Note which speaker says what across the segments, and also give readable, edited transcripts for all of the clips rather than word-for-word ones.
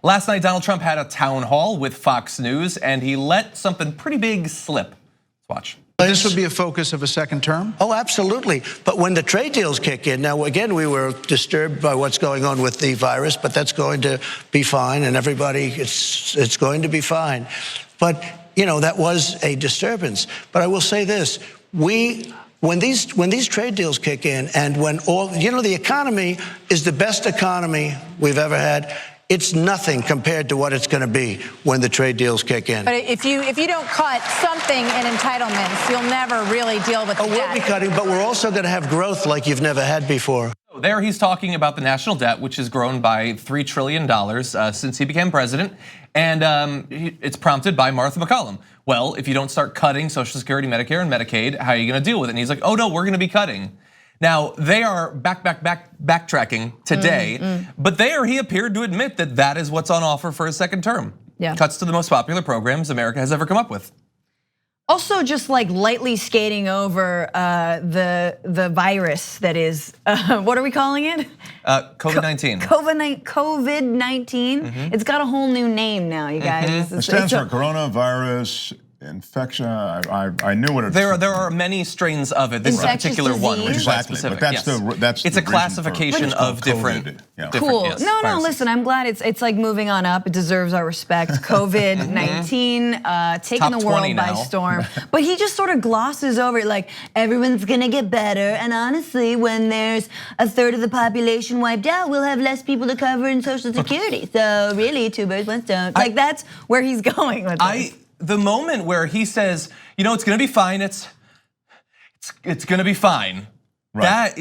Speaker 1: Last night, Donald Trump had a town hall with Fox News, and he let something pretty big slip. Let's watch.
Speaker 2: This would be a focus of a second term?
Speaker 3: Oh, absolutely. But when the trade deals kick in, now, again, we were disturbed by what's going on with the virus, but that's going to be fine, and everybody, it's going to be fine. But, you know, that was a disturbance. But I will say this, when these trade deals kick in, and when the economy is the best economy we've ever had, it's nothing compared to what it's going to be when the trade deals kick in.
Speaker 4: But if you don't cut something in entitlements, you'll never really deal with the debt.
Speaker 3: We'll be cutting, but we're also going to have growth like you've never had before.
Speaker 1: There he's talking about the national debt, which has grown by $3 trillion since he became president, and it's prompted by Martha McCallum. Well, if you don't start cutting Social Security, Medicare, and Medicaid, how are you going to deal with it? And he's like, oh no, we're going to be cutting. Now, they are backtracking today, but there he appeared to admit that that is what's on offer for his second term.
Speaker 5: Yeah.
Speaker 1: Cuts to the most popular programs America has ever come up with.
Speaker 5: Also, just like lightly skating over the virus that is, what are we calling it?
Speaker 1: COVID-19.
Speaker 5: COVID-19. It's got a whole new name now, you guys.
Speaker 6: It stands for coronavirus infection. I knew what it.
Speaker 1: There are many strains of it. This is a particular one, which is
Speaker 6: exactly.
Speaker 1: specific.
Speaker 6: But that's
Speaker 1: it's a classification of different.
Speaker 5: Cool.
Speaker 1: Yes,
Speaker 5: no,
Speaker 1: viruses.
Speaker 5: listen. I'm glad it's like moving on up. It deserves our respect. COVID-19 taking the world by storm. But he just sort of glosses over it, like everyone's gonna get better. And honestly, when there's a third of the population wiped out, we'll have less people to cover in Social Security. So really, two birds, one stone. Like that's where he's going with this.
Speaker 1: The moment where he says, you know, it's gonna be fine, it's gonna be fine. Right.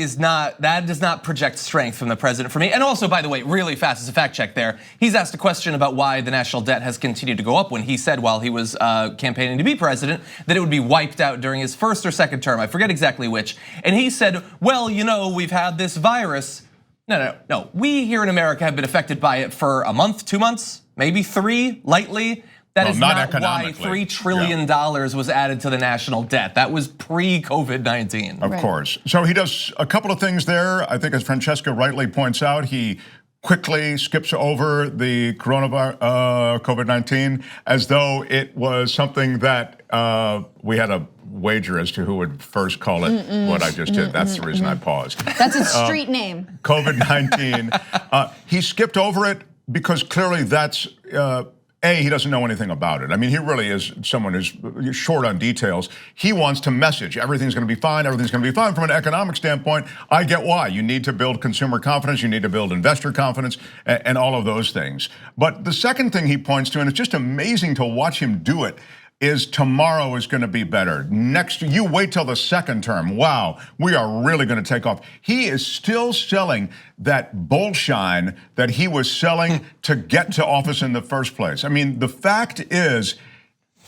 Speaker 1: That does not project strength from the president for me. And also, by the way, really fast as a fact check there, he's asked a question about why the national debt has continued to go up when he said while he was campaigning to be president that it would be wiped out during his first or second term. I forget exactly which. And he said, well, you know, we've had this virus. No. We here in America have been affected by it for a month, 2 months, maybe 3, lightly. That is not why $3 trillion was added to the national debt. That was pre-COVID-19.
Speaker 6: Of course. So he does a couple of things there. I think as Francesca rightly points out, he quickly skips over the coronavirus, COVID-19, as though it was something that we had a wager as to who would first call it what I just did. That's the reason I paused.
Speaker 5: That's its street name.
Speaker 6: COVID-19. He skipped over it because clearly that's, he doesn't know anything about it. I mean, he really is someone who's short on details. He wants to message everything's going to be fine, everything's going to be fine. From an economic standpoint, I get why. You need to build consumer confidence, you need to build investor confidence, and all of those things. But the second thing he points to, and it's just amazing to watch him do it, is tomorrow is going to be better. You wait till the second term. Wow, we are really going to take off. He is still selling that bullshine that he was selling to get to office in the first place. I mean, the fact is,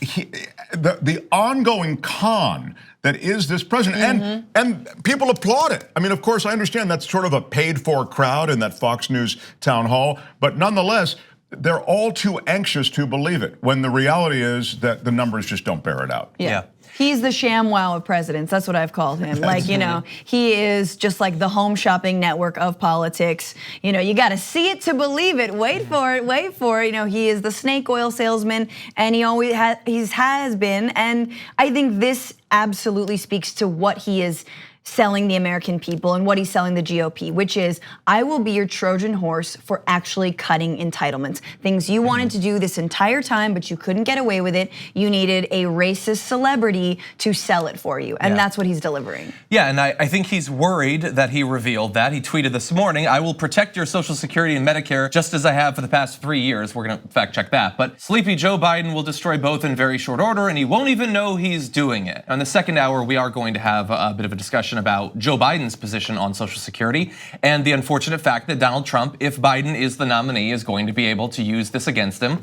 Speaker 6: the ongoing con that is this president, and people applaud it. I mean, of course, I understand that's sort of a paid-for crowd in that Fox News town hall, but nonetheless, they're all too anxious to believe it when the reality is that the numbers just don't bear it out.
Speaker 5: Yeah. He's the ShamWow of presidents. That's what I've called him. Like, you know, he is just like the home shopping network of politics. You know, you got to see it to believe it. Wait for it, wait for it. You know, he is the snake oil salesman, and he always has been. And I think this absolutely speaks to what he is selling the American people and what he's selling the GOP, which is, I will be your Trojan horse for actually cutting entitlements. Things you wanted to do this entire time, but you couldn't get away with it. You needed a racist celebrity to sell it for you, and that's what he's delivering.
Speaker 1: Yeah, and I think he's worried that he revealed that. He tweeted this morning, I will protect your Social Security and Medicare just as I have for the past 3 years. We're gonna fact check that. But sleepy Joe Biden will destroy both in very short order, and he won't even know he's doing it. In the second hour, we are going to have a bit of a discussion about Joe Biden's position on Social Security and the unfortunate fact that Donald Trump, if Biden is the nominee, is going to be able to use this against him.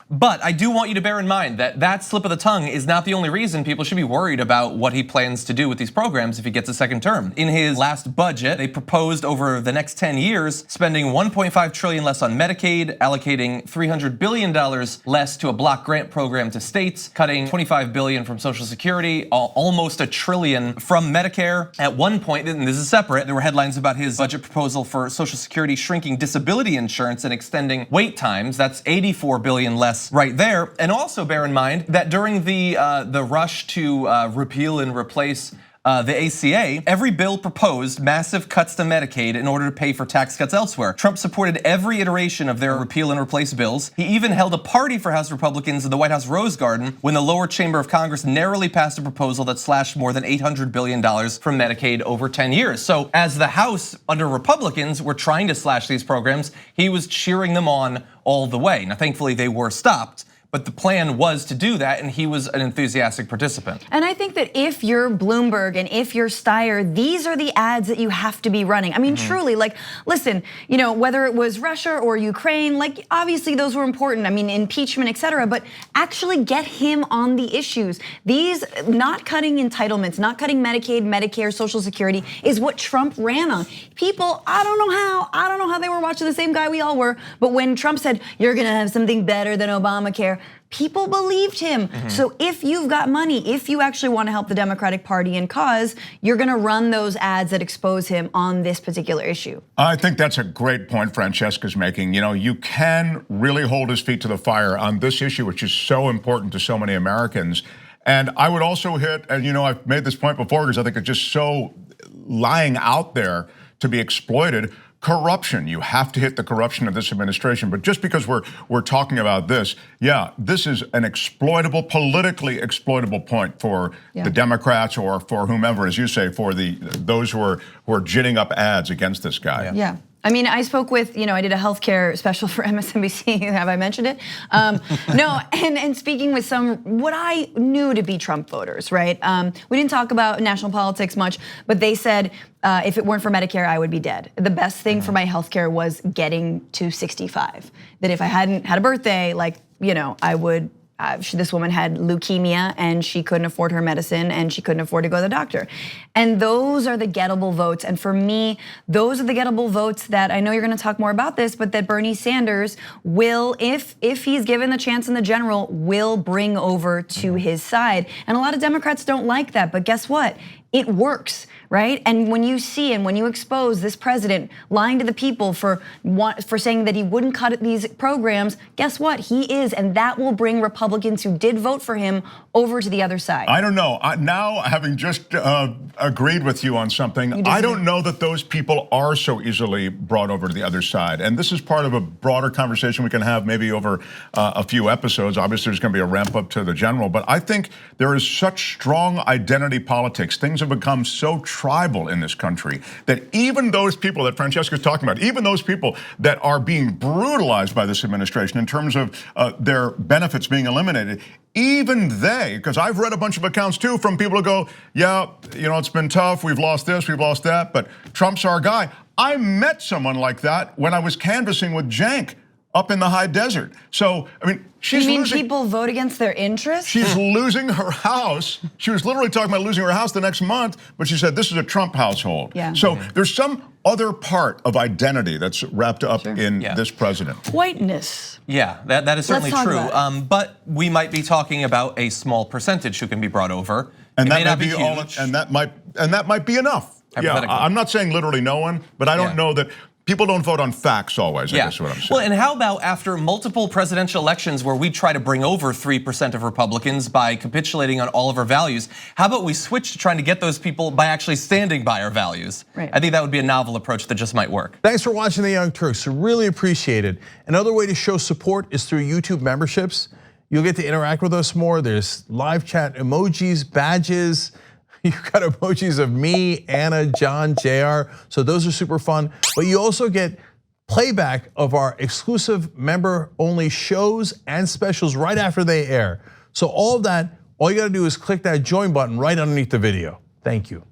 Speaker 1: But I do want you to bear in mind that that slip of the tongue is not the only reason people should be worried about what he plans to do with these programs if he gets a second term. In his last budget, they proposed over the next 10 years, spending $1.5 trillion less on Medicaid, allocating $300 billion less to a block grant program to states, cutting $25 billion from Social Security, almost $1 trillion from Medicare. At one point, and this is separate, there were headlines about his budget proposal for Social Security shrinking disability insurance and extending wait times. That's $84 billion less right there. And also bear in mind that during the rush to repeal and replace the ACA, every bill proposed massive cuts to Medicaid in order to pay for tax cuts elsewhere. Trump supported every iteration of their repeal and replace bills. He even held a party for House Republicans in the White House Rose Garden when the lower chamber of Congress narrowly passed a proposal that slashed more than $800 billion from Medicaid over 10 years. So as the House under Republicans were trying to slash these programs, he was cheering them on all the way. Now, thankfully, they were stopped. But the plan was to do that, and he was an enthusiastic participant.
Speaker 5: And I think that if you're Bloomberg and if you're Steyer, these are the ads that you have to be running. I mean, truly, like, listen, whether it was Russia or Ukraine, like, obviously those were important. I mean, impeachment, et cetera, but actually get him on the issues. These, not cutting entitlements, not cutting Medicaid, Medicare, Social Security, is what Trump ran on. People, I don't know how they were watching the same guy we all were, but when Trump said, you're gonna have something better than Obamacare, people believed him. So if you've got money, if you actually want to help the Democratic Party and cause, you're going to run those ads that expose him on this particular issue.
Speaker 6: I think that's a great point Francesca's making. You can really hold his feet to the fire on this issue, which is so important to so many Americans. And I would also hit, and I've made this point before because I think it's just so lying out there to be exploited. Corruption. You have to hit the corruption of this administration. But just because we're talking about this, this is an exploitable, politically exploitable point for the Democrats or for whomever, as you say, for those who are ginning up ads against this guy.
Speaker 5: Yeah. I mean, I spoke with, I did a healthcare special for MSNBC. Have I mentioned it? No, and speaking with what I knew to be Trump voters, right? We didn't talk about national politics much, but they said, if it weren't for Medicare, I would be dead. The best thing for my healthcare was getting to 65. That if I hadn't had a birthday, I would. This woman had leukemia and she couldn't afford her medicine and she couldn't afford to go to the doctor. And those are the gettable votes. And for me, those are the gettable votes that I know you're gonna talk more about this, but that Bernie Sanders will, if he's given the chance in the general, will bring over to his side. And a lot of Democrats don't like that, but guess what? It works, right? And when you see and when you expose this president lying to the people for saying that he wouldn't cut these programs, guess what? He is, and that will bring Republicans who did vote for him over to the other side.
Speaker 6: I don't know. Now, having just agreed with you on something, I don't know that those people are so easily brought over to the other side. And this is part of a broader conversation we can have maybe over a few episodes. Obviously, there's going to be a ramp up to the general, but I think there is such strong identity politics. Things have become so tribal in this country that even those people that Francesca's talking about, even those people that are being brutalized by this administration in terms of their benefits being eliminated, even they, because I've read a bunch of accounts too from people who go, it's been tough, we've lost this, we've lost that, but Trump's our guy. I met someone like that when I was canvassing with Cenk up in the high desert. So, I mean, she's losing.
Speaker 5: People vote against their interests?
Speaker 6: She's losing her house. She was literally talking about losing her house the next month, but she said this is a Trump household.
Speaker 5: Yeah.
Speaker 6: So there's some other part of identity that's wrapped up in this president.
Speaker 5: Whiteness.
Speaker 1: Yeah, that is certainly true. But we might be talking about a small percentage who can be brought over.
Speaker 6: And
Speaker 1: that
Speaker 6: might be all, and that might be enough. Yeah, I'm not saying literally no one, but I don't know that. People don't vote on facts always, I guess what I'm saying.
Speaker 1: Well, and how about after multiple presidential elections where we try to bring over 3% of Republicans by capitulating on all of our values, how about we switch to trying to get those people by actually standing by our values?
Speaker 5: Right.
Speaker 1: I think that would be a novel approach that just might work.
Speaker 7: Thanks for watching The Young Turks, really appreciate it. Another way to show support is through YouTube memberships. You'll get to interact with us more. There's live chat emojis, badges. You've got emojis of me, Anna, John, JR. So those are super fun. But you also get playback of our exclusive member-only shows and specials right after they air. So all of that, all you gotta do is click that join button right underneath the video. Thank you.